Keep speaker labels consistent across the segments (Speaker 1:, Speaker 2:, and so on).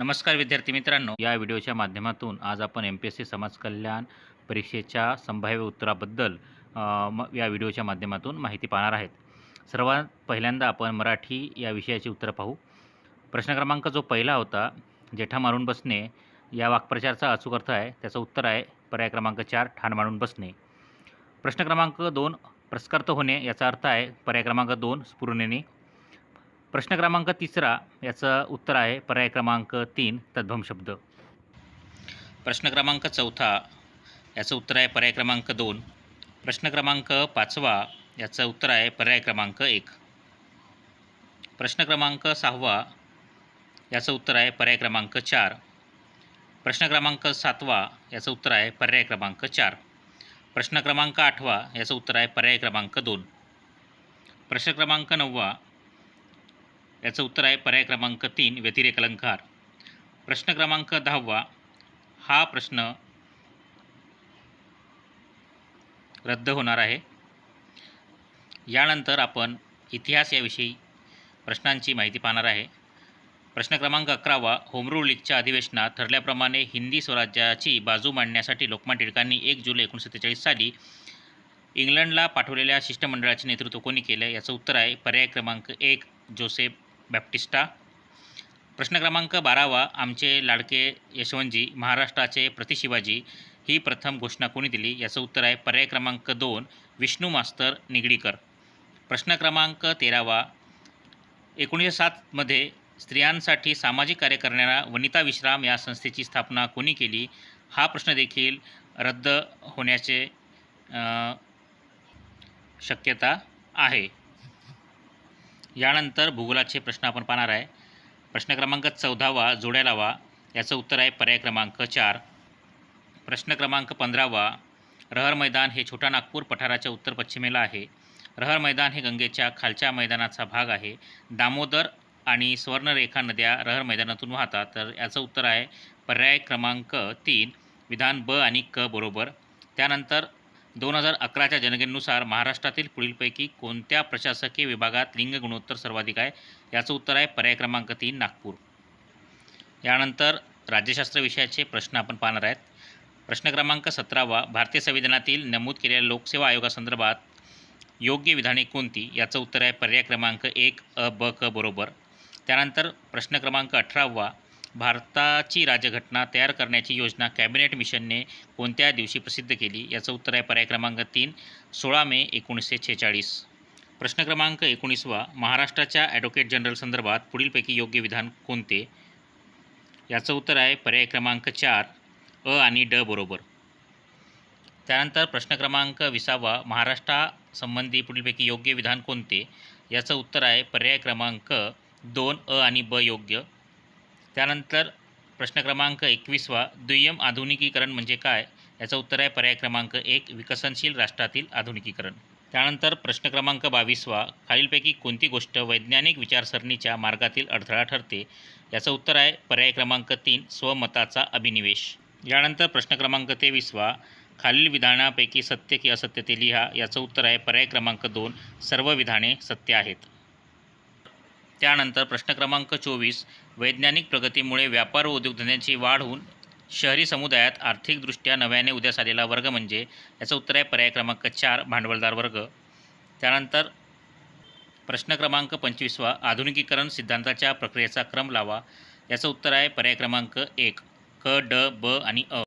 Speaker 1: नमस्कार विद्यार्थी मित्रांनो, या व्हिडिओच्या माध्यमातून आज आपण एम-पी-एस-सी समाज कल्याण परीक्षेच्या संभाव्य उत्तराबद्दल या व्हिडिओच्या माध्यमातून माहिती पाहणार आहेत. सर्वात पहिल्यांदा आपण मराठी या विषयाची उत्तरं पाहू. प्रश्न क्रमांक जो पहिला होता, जेठा मारून बसणे या वाक्प्रचाराचा अचूक अर्थ आहे. त्याचं उत्तर आहे पर्याय क्रमांक 4, ठाण मांडून बसणे. प्रश्न क्रमांक 2, प्रस्कर्त होणे याचा अर्थ आहे पर्याय क्रमांक 2, स्फुरणेने. प्रश्न क्रमांक 3 याचं उत्तर आहे पर्याय क्रमांक 3, तद्भव शब्द. प्रश्न क्रमांक 4 याचं उत्तर आहे पर्याय क्रमांक 2. प्रश्न क्रमांक 5 याचं उत्तर आहे पर्याय क्रमांक 1. प्रश्न क्रमांक 6 याचं उत्तर आहे पर्याय क्रमांक 4. प्रश्न क्रमांक 7 याचं उत्तर आहे पर्याय क्रमांक 4. प्रश्न क्रमांक 8 याचं उत्तर आहे पर्याय क्रमांक 2. प्रश्न क्रमांक 9 याचं उत्तर आहे पर्याय क्रमांक 3, व्यतिरेक अलंकार. प्रश्न क्रमांक 10 हा प्रश्न रद्द होणार आहे. यानंतर आपण इतिहास याविषयी प्रश्नांची माहिती पाहणार आहे. प्रश्न क्रमांक 11 होम रूल लीगच्या अधिवेशनात ठरल्याप्रमाणे हिंदी स्वराज्याची बाजू मांडण्यासाठी लोकमान्य टिळकांनी 1 जुलै 1947 साली इंग्लंडला पाठवलेल्या शिष्टमंडळाचे नेतृत्व कोणी केले? याचं उत्तर आहे पर्याय क्रमांक 1, जोसेफ बॅप्टिस्टा. प्रश्न क्रमांक 12 आमचे लाडके यशवंतजी महाराष्ट्राचे प्रतिशिवाजी ही प्रथम घोषणा कोणी दिली? याचं उत्तर आहे पर्याय क्रमांक 2, विष्णू मास्तर निगडीकर. प्रश्न क्रमांक 13 1907 मध्ये स्त्रियांसाठी सामाजिक कार्य करणाऱ्या वनिता विश्राम या संस्थेची स्थापना कोणी केली? हा प्रश्न देखील रद्द होण्याचे शक्यता आहे. यानंतर भूगोलाचे प्रश्न आपण पाहणार आहे. प्रश्न क्रमांक 14 जोड्या लावा याचं उत्तर आहे पर्याय क्रमांक 4. प्रश्न क्रमांक 15 रहर मैदान हे छोटा नागपूर पठाराच्या उत्तर पश्चिमेला आहे. रहर मैदान हे गंगेच्या खालच्या मैदानाचा भाग आहे. दामोदर आणि स्वर्णरेखा नद्या रहर मैदानातून वाहतात. तर याचं उत्तर आहे पर्याय क्रमांक 3, विधान ब आणि क बरोबर. त्यानंतर 2011च्या जनगणनेनुसार महाराष्ट्रातील पुढीलपैकी कोणत्या प्रशासकीय विभागात लिंग गुणोत्तर सर्वाधिक आहे? याचं उत्तर आहे पर्याय क्रमांक 3, नागपूर. यानंतर राज्यशास्त्र विषयाचे प्रश्न आपण पाहणार आहेत. प्रश्न क्रमांक 17 भारतीय संविधानातील नमूद केलेल्या लोकसेवा आयोगासंदर्भात योग्य विधाने कोणती? याचं उत्तर आहे पर्याय क्रमांक 1, अ, ब, क बरोबर. त्यानंतर प्रश्न क्रमांक 18 भारताची राज्यघटना तयार करण्याची योजना कॅबिनेट मिशनने कोणत्या दिवशी प्रसिद्ध केली? याचं उत्तर आहे पर्याय क्रमांक 3, 16 मे 1946. प्रश्न क्रमांक 19 महाराष्ट्राच्या ॲडव्होकेट जनरल संदर्भात पुढीलपैकी योग्य विधान कोणते? याचं उत्तर आहे पर्याय क्रमांक 4, अ आणि ड बरोबर. त्यानंतर प्रश्न क्रमांक 20 महाराष्ट्रासंबंधी पुढीलपैकी योग्य विधान कोणते? याचं उत्तर आहे पर्याय क्रमांक 2, अ आणि ब योग्य. त्यानंतर प्रश्न क्रमांक 21 दुय्यम आधुनिकीकरण म्हणजे काय? याचं उत्तर आहे पर्याय क्रमांक 1, विकसनशील राष्ट्रातील आधुनिकीकरण. त्यानंतर प्रश्न क्रमांक 22 खालीलपैकी कोणती गोष्ट वैज्ञानिक विचारसरणीच्या मार्गातील अडथळा ठरते? याचं उत्तर आहे पर्याय क्रमांक 3, स्वमताचा अभिनिवेश. यानंतर प्रश्न क्रमांक 23 खालील विधानापैकी सत्य की असत्य ते लिहा. याचं उत्तर आहे पर्याय क्रमांक 2, सर्व विधाने सत्य आहेत. त्यानंतर प्रश्न क्रमांक 24 वैज्ञानिक प्रगतीमुळे व्यापार व उद्योगधंद्यांची वाढ होऊन शहरी समुदायात आर्थिकदृष्ट्या नव्याने उदयास आलेला वर्ग म्हणजे? याचं उत्तर आहे पर्याय क्रमांक 4, भांडवलदार वर्ग. त्यानंतर प्रश्न क्रमांक 25 आधुनिकीकरण सिद्धांताच्या प्रक्रियेचा क्रम लावा. याचं उत्तर आहे पर्याय क्रमांक 1, क, ड, ब आणि अ.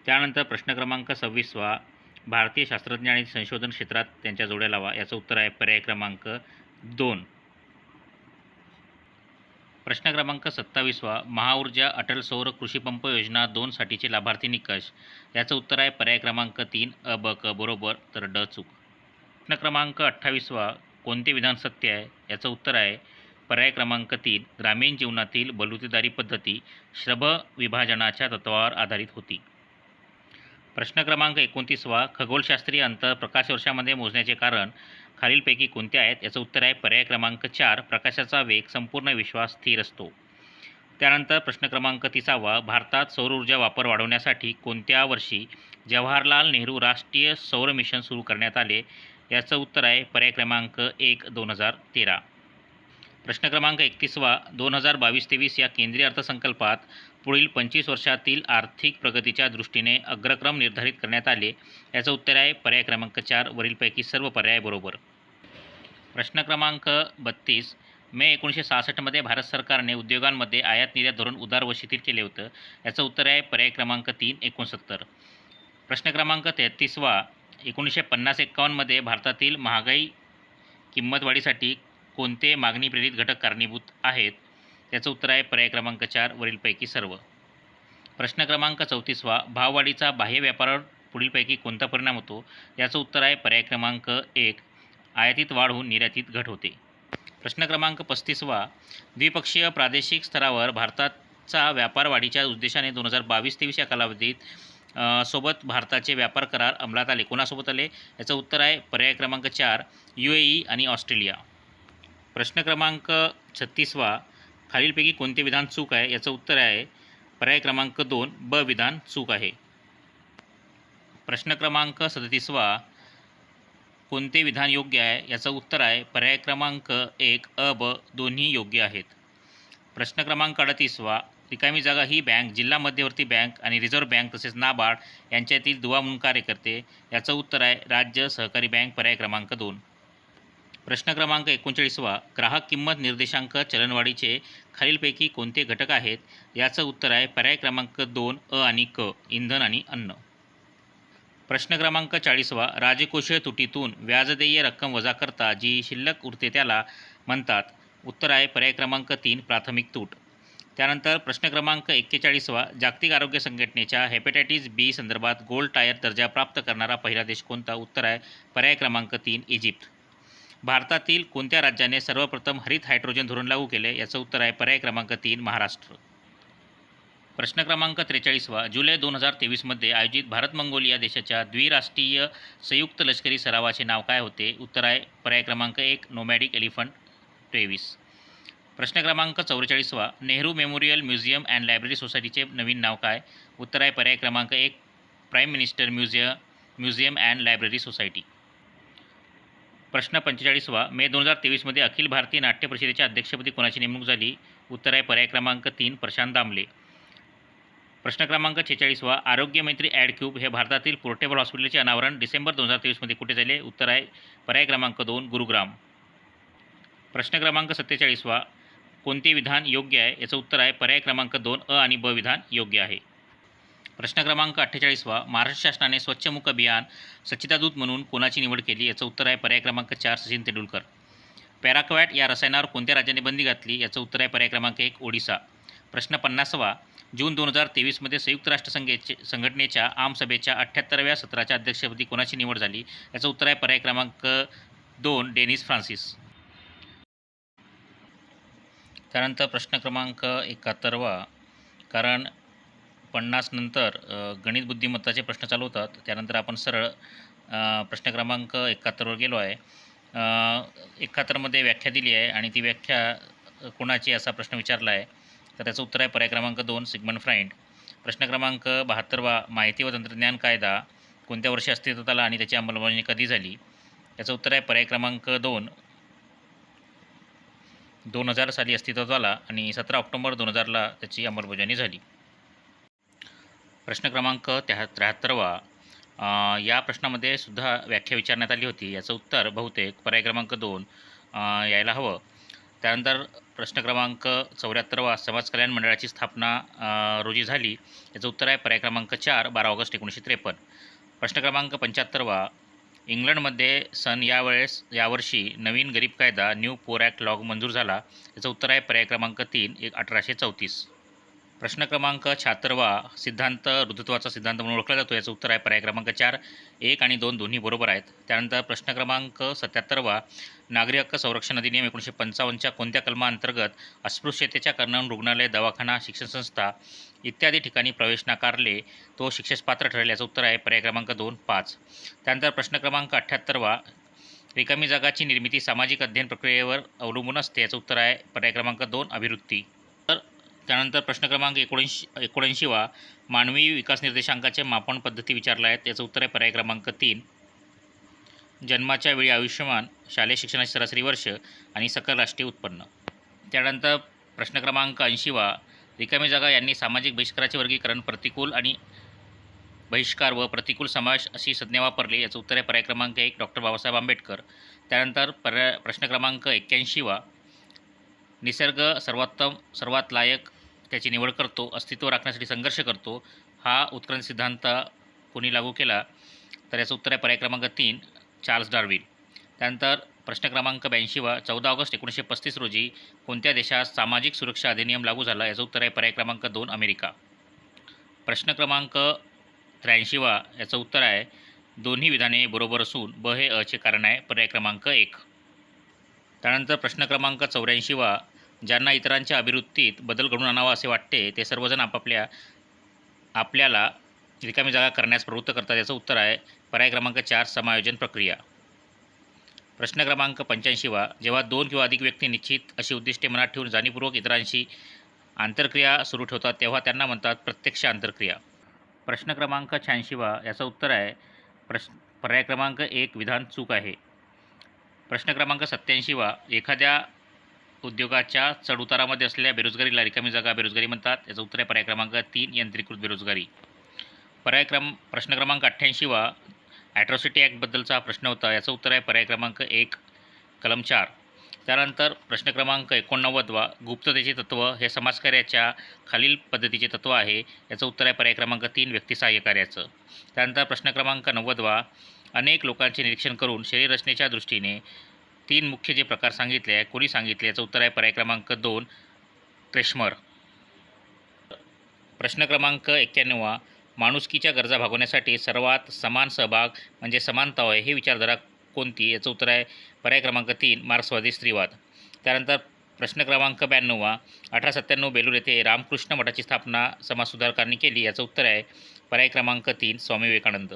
Speaker 1: त्यानंतर प्रश्न क्रमांक 26 भारतीय शास्त्रज्ञ आणि संशोधन क्षेत्रात त्यांच्या जोड्या लावा. याचं उत्तर आहे पर्याय क्रमांक 2. प्रश्न क्रमांक 27 महाऊर्जा अटल सौर कृषीपंप योजना 2 साठीचे लाभार्थी निकष. याचं उत्तर आहे पर्याय क्रमांक 3, अ, ब, क बरोबर, तर ड चूक. प्रश्न क्रमांक 28 कोणते विधान सत्य आहे? याचं उत्तर आहे पर्याय क्रमांक 3, ग्रामीण जीवनातील बलुतेदारी पद्धती श्रमविभाजनाच्या तत्त्वावर आधारित होती. प्रश्न क्रमांक 29 खगोलशास्त्रीय अंतर प्रकाशवर्षामध्ये मोजण्याचे कारण खालीलपैकी कोणते आहेत? याचं उत्तर आहे पर्याय क्रमांक 4, प्रकाशाचा वेग संपूर्ण विश्वात स्थिर असतो. त्यानंतर प्रश्न क्रमांक 30 भारतात सौर ऊर्जा वापर वाढवण्यासाठी कोणत्या वर्षी जवाहरलाल नेहरू राष्ट्रीय सौर मिशन सुरू करण्यात आले? याचं उत्तर आहे पर्याय क्रमांक 1, 2013. प्रश्न क्रमांक 31वा 2022-23 या केंद्रीय अर्थसंकल्पात पुढील 25 वर्षातील आर्थिक प्रगतीच्या दृष्टीने अग्रक्रम निर्धारित करण्यात आले. याचं उत्तर आहे पर्याय क्रमांक 4 वरीलपैकी सर्व पर्याय बरोबर. प्रश्न क्रमांक 32 मे 1966 भारत सरकारने उद्योगांमध्ये आयात निर्यात धोरण उदार व शिथिल केले होतं. याचं उत्तर आहे पर्याय क्रमांक 3 69. प्रश्न क्रमांक 33वा 1950-51 भारतातील महागाई किंमत वाढीसाठी कोणते मागणी प्रेरित घटक कारणीभूत आहेत. त्याचं उत्तर आहे पर्याय क्रमांक 4 वरीलपैकी सर्व. प्रश्न क्रमांक 34वा भाववाढीचा बाह्य व्यापारावर पुढीलपैकी कोणता परिणाम होतो. याचं उत्तर आहे पर्याय क्रमांक 1 आयातीत वाढ होऊन निर्यातीत घट होते. प्रश्न क्रमांक 35वा द्विपक्षीय प्रादेशिक स्तरावर भारताचा व्यापार वाढीच्या उद्देशाने 2022-23 या कालावधीत सोबत भारताचे व्यापार करार अंमलात आले. कोणासोबत आले. याचं उत्तर आहे पर्याय क्रमांक 4 UAE आणि ऑस्ट्रेलिया. प्रश्न क्रमांक 36वा खालीलपैकी कोणते विधान चूक आहे. याचं उत्तर आहे पर्याय क्रमांक 2 ब विधान चूक आहे. प्रश्न क्रमांक 37वा कोणते विधान योग्य आहे. याचं उत्तर आहे पर्याय क्रमांक 1 अ ब दोन्ही योग्य आहेत. प्रश्न क्रमांक 38वा रिकामी जागा ही बँक जिल्हा मध्यवर्ती बँक आणि रिझर्व्ह बँक तसेच नाबार्ड यांच्यातील दुवा म्हणून कार्य करते. याचं उत्तर आहे राज्य सहकारी बँक पर्याय क्रमांक 2. प्रश्न क्रमांक 39वा ग्राहक किंमत निर्देशांक चलनवाढीचे खालीलपैकी कोणते घटक आहेत. याचं उत्तर आहे पर्याय क्रमांक 2 अ आणि क इंधन आणि अन्न. प्रश्न क्रमांक 40वा राजकोषीय तुटीतून व्याजदेय रक्कम वजा करता जी शिल्लक उरते त्याला म्हणतात. उत्तर आहे पर्याय क्रमांक 3 प्राथमिक तूट. त्यानंतर प्रश्न क्रमांक 41वा जागतिक आरोग्य संघटनेच्या हेपॅटायटिस बी संदर्भात गोल्ड टायर दर्जा प्राप्त करणारा पहिला देश कोणता. उत्तर आहे पर्याय क्रमांक 3 इजिप्त. भारतातील कोणत्या राज्याने सर्वप्रथम हरित हायड्रोजन धोरण लागू केले. याचं उत्तर आहे पर्याय क्रमांक 3 महाराष्ट्र. प्रश्न क्रमांक 43वा जुलै 2023 आयोजित भारत मंगोलिया देशाच्या द्विराष्ट्रीय संयुक्त लष्करी सरावाचे नाव काय होते. उत्तर आहे पर्याय क्रमांक 1 नोमॅडिक एलिफंट 23. प्रश्न क्रमांक 44वा Nehru memorial museum and library सोसायटीचे नवीन नाव काय. उत्तर आहे पर्याय क्रमांक 1 prime minister museum and library society. प्रश्न 45वा मे 2023 अखिल भारतीय नाट्य परिषदेच्या अध्यक्षपदी कोणाची नेमणूक झाली. उत्तर आहे पर्याय क्रमांक 3 प्रशांत दामले. प्रश्न क्रमांक 46वा आरोग्य मैत्री ॲडक्यूब हे भारतातील पोर्टेबल हॉस्पिटलचे अनावरण डिसेंबर 2023 कुठे झाले. उत्तर आहे पर्याय क्रमांक 2 गुरुग्राम. प्रश्न क्रमांक 47वा कोणते विधान योग्य आहे. याचं उत्तर आहे पर्याय क्रमांक 2 अ आणि ब विधान योग्य आहे. प्रश्न क्रमांक 48वा महाराष्ट्र शासनाने स्वच्छमुख अभियान स्वच्छतादूत म्हणून कोणाची निवड केली. याचं उत्तर आहे पर्याय क्रमांक 4 सचिन तेंडुलकर. पॅराक्वॅट या रसायनावर कोणत्या राज्याने बंदी घातली. याचं उत्तर आहे पर्याय क्रमांक 1 ओडिसा. प्रश्न 50वा जून 2023 संयुक्त राष्ट्र संघटनेच्या आमसभेच्या 78व्या सत्राच्या अध्यक्षपदी कोणाची निवड झाली. याचं उत्तर आहे पर्याय क्रमांक 2 डेनिस फ्रान्सिस. त्यानंतर प्रश्न क्रमांक 71वा कारण 50 नंतर गणित बुद्धिमत्ताचे प्रश्न चालू होतात. त्यानंतर आपण सरळ प्रश्न क्रमांक 71वर गेलो आहे. 71मध्ये व्याख्या दिली आहे आणि ती व्याख्या कोणाची असा प्रश्न विचारला आहे. तर त्याचं उत्तर आहे पर्याय क्रमांक 2 सिग्मंड फ्राइड. प्रश्न क्रमांक 72वा माहिती व तंत्रज्ञान कायदा कोणत्या वर्षी अस्तित्वात आला आणि त्याची अंमलबजावणी कधी झाली. याचं उत्तर आहे पर्याय क्रमांक 2 2000 साली अस्तित्वात आला आणि 17 ऑक्टोबर 2000ला त्याची अंमलबजावणी झाली. प्रश्न क्रमांक 73वा या प्रश्नामध्ये सुद्धा व्याख्या विचारण्यात आली होती. याचं उत्तर बहुतेक पर्याय क्रमांक 2 यायला हवं. त्यानंतर प्रश्न क्रमांक 74वा समाज कल्याण मंडळाची स्थापना रोजी झाली. याचं उत्तर आहे पर्याय क्रमांक 4 12 ऑगस्ट 1953. प्रश्न क्रमांक 75वा इंग्लंडमध्ये यावर्षी नवीन गरीब कायदा न्यू पोर ॲक्ट लॉ मंजूर झाला. याचं उत्तर आहे पर्याय क्रमांक 3 1834. प्रश्न क्रमांक 76वा सिद्धांत रुद्धत्वाचा सिद्धांत म्हणून ओळखला जातो. याचं उत्तर आहे पर्याय क्रमांक 4 1 आणि 2 दोन्ही बरोबर आहेत. त्यानंतर प्रश्न क्रमांक 77वा नागरी हक्क संरक्षण अधिनियम 1955च्या कोणत्या कलमाअंतर्गत अस्पृश्यतेच्या कारणावरून रुग्णालय दवाखाना शिक्षण संस्था इत्यादी ठिकाणी प्रवेश नाकारले तो शिक्षेस पात्र ठरेल. याचं उत्तर आहे पर्याय क्रमांक 2 5. त्यानंतर प्रश्न क्रमांक 78वा रिकामी जागाची निर्मिती सामाजिक अध्ययन प्रक्रियेवर अवलंबून असते. याचं उत्तर आहे पर्याय क्रमांक 2 अभिवृत्ती. त्यानंतर प्रश्न क्रमांक 79वा मानवी विकास निर्देशांकाचे मापन पद्धती विचारल्या आहेत. याचं उत्तर आहे पर्याय क्रमांक 3 जन्माच्या वेळी आयुष्यमान शालेय शिक्षणाची सरासरी वर्ष आणि सकल राष्ट्रीय उत्पन्न. त्यानंतर प्रश्न क्रमांक 80वा, रिकामी जागा यांनी सामाजिक बहिष्काराचे वर्गीकरण प्रतिकूल आणि बहिष्कार व प्रतिकूल समावेश अशी संज्ञा वापरली. याचं उत्तर आहे पर्याय क्रमांक 1 डॉक्टर बाबासाहेब आंबेडकर. त्यानंतर प्रश्न क्रमांक 81वा, निसर्ग सर्वोत्तम सर्वात लायक त्याची निवड करतो, अस्तित्व राखण्यासाठी संघर्ष करतो, हा उत्क्रांती सिद्धांत कोणी लागू केला? तर याचं उत्तर आहे पर्याय क्रमांक 3 चार्ल्स डार्विन. त्यानंतर प्रश्न क्रमांक 82वा, 14 ऑगस्ट 1935 रोजी कोणत्या देशात सामाजिक सुरक्षा अधिनियम लागू झाला? याचं उत्तर आहे पर्याय क्रमांक 2 अमेरिका. प्रश्न क्रमांक 83वा, याचं उत्तर आहे दोन्ही विधाने बरोबर असून ब हे अचे कारण आहे, पर्याय क्रमांक 1. त्यानंतर प्रश्न क्रमांक 84वा, ज्यांना इतरांच्या अभिवृत्तीत बदल घडवून आणावा असे वाटते ते सर्वजण आपल्याला रिकामी जागा करण्यास प्रवृत्त करतात. याचं उत्तर आहे पर्याय क्रमांक 4 समायोजन प्रक्रिया. प्रश्न क्रमांक 85वा, जेव्हा 2 किंवा अधिक व्यक्ती निश्चित अशी उद्दिष्टे मनात ठेवून जाणीवपूर्वक इतरांशी आंतरक्रिया सुरू ठेवतात तेव्हा त्यांना म्हणतात प्रत्यक्ष आंतरक्रिया. प्रश्न क्रमांक 86वा, याचं उत्तर आहे पर्याय क्रमांक 1 विधान चूक आहे. प्रश्न क्रमांक 87वा, एखाद्या उद्योगाच्या चढउतारामध्ये असलेल्या बेरोजगारीला रिकामी जागा बेरोजगारी म्हणतात. याचं उत्तर आहे पर्याय क्रमांक 3 यंत्रीकृत बेरोजगारी. प्रश्न क्रमांक 88वा, ॲट्रॉसिटी ॲक्टबद्दलचा प्रश्न होता. याचं उत्तर आहे पर्याय क्रमांक 1 कलम 4. त्यानंतर प्रश्न क्रमांक 89वा, गुप्ततेचे तत्त्व हे समाजकार्याच्या खालील पद्धतीचे तत्त्व आहे. याचं उत्तर आहे पर्याय क्रमांक 3 व्यक्तिसहाय्य कार्याचं. त्यानंतर प्रश्न क्रमांक 90वा, अनेक लोकांचे निरीक्षण करून शरीर रचनेच्या दृष्टीने 3 मुख्य जे प्रकार सांगितले आहे कोणी सांगितले? याचं उत्तर आहे पर्याय क्रमांक 2 क्रेशमर. प्रश्न क्रमांक 91वा, माणुसकीच्या गरजा भागवण्यासाठी सर्वात समान सहभाग म्हणजे समानता होय हे विचारधारा कोणती? याचं उत्तर आहे पर्याय क्रमांक 3 मार्क्सवादी स्त्रीवाद. त्यानंतर प्रश्न क्रमांक 92वा, 1897 बेलूर येथे रामकृष्ण मठाची स्थापना समाजसुधारकांनी केली. याचं उत्तर आहे पर्याय क्रमांक 3 स्वामी विवेकानंद.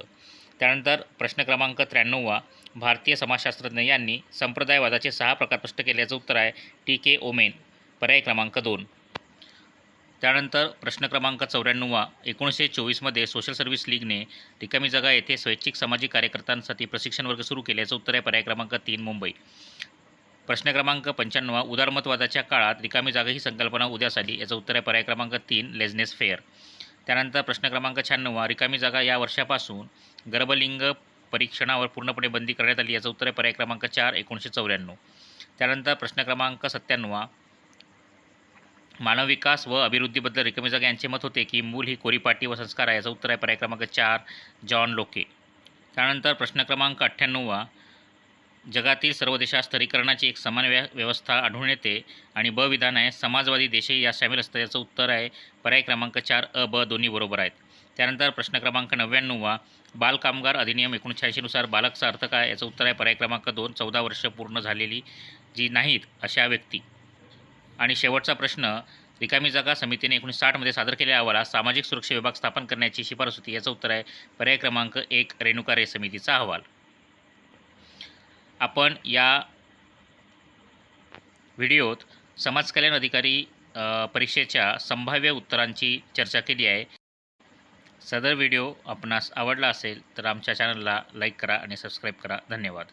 Speaker 1: त्यानंतर प्रश्न क्रमांक 93वा, भारतीय समाजशास्त्रज्ञ यांनी संप्रदायवादाचे 6 प्रकार स्पष्ट केले. याचं उत्तर आहे टी.के. ओमेन, पर्याय क्रमांक 2. त्यानंतर प्रश्न क्रमांक 94वा, 1924मध्ये सोशल सर्व्हिस लीगने रिकामी जागा येथे स्वैच्छिक सामाजिक कार्यकर्त्यांसाठी प्रशिक्षण वर्ग सुरू केले. याचं उत्तर आहे पर्याय क्रमांक 3 मुंबई. प्रश्न क्रमांक 95वा, उदारमतवादाच्या काळात रिकामी जागा ही संकल्पना उदयास आली. याचं उत्तर आहे पर्याय क्रमांक 3 लेझनेस फेअर. त्यानंतर प्रश्न क्रमांक 96वा, रिकामी जागा या वर्षापासून गर्भलिंग परीक्षणावर पूर्णपणे बंदी करण्यात आली. याचं उत्तर आहे पर्याय क्रमांक 4 1994. त्यानंतर प्रश्न क्रमांक 97वा, मानव विकास व अभिवृद्धीबद्दल रिकामी जागा यांचे मत होते की मूल ही कोरीपाटी व संस्कार आहे. याचं उत्तर आहे पर्याय क्रमांक 4 जॉन लोके. त्यानंतर प्रश्न क्रमांक 98वा, जगातील सर्व देशात स्तरीकरणाची एक समान व्यवस्था आढळून येते आणि ब विधान आहे समाजवादी देशही यात सामील असतात. याचं उत्तर आहे पर्याय क्रमांक 4 अ ब दोन्ही बरोबर आहेत. त्यानंतर प्रश्न क्रमांक 99वा, बालकामगार अधिनियम 1986 नुसार बालकचा अर्थ काय? याचं उत्तर आहे पर्याय क्रमांक 2 14 वर्ष पूर्ण झालेली जी नाहीत अशा व्यक्ती. आणि शेवटचा प्रश्न, रिकामी जागा समितीने 1960मध्ये सादर केलेल्या अहवालात सामाजिक सुरक्षा विभाग स्थापन करण्याची शिफारस होती. याचं उत्तर आहे पर्याय क्रमांक 1 रेणुका रे समितीचा अहवाल. आपण या व्हिडिओत समाजकल्याण अधिकारी परीक्षेच्या संभाव्य उत्तरांची चर्चा केली आहे. सदर व्हिडिओ आपणास आवडला असेल तर आमच्या चॅनलला लाईक करा आणि सबस्क्राईब करा. धन्यवाद.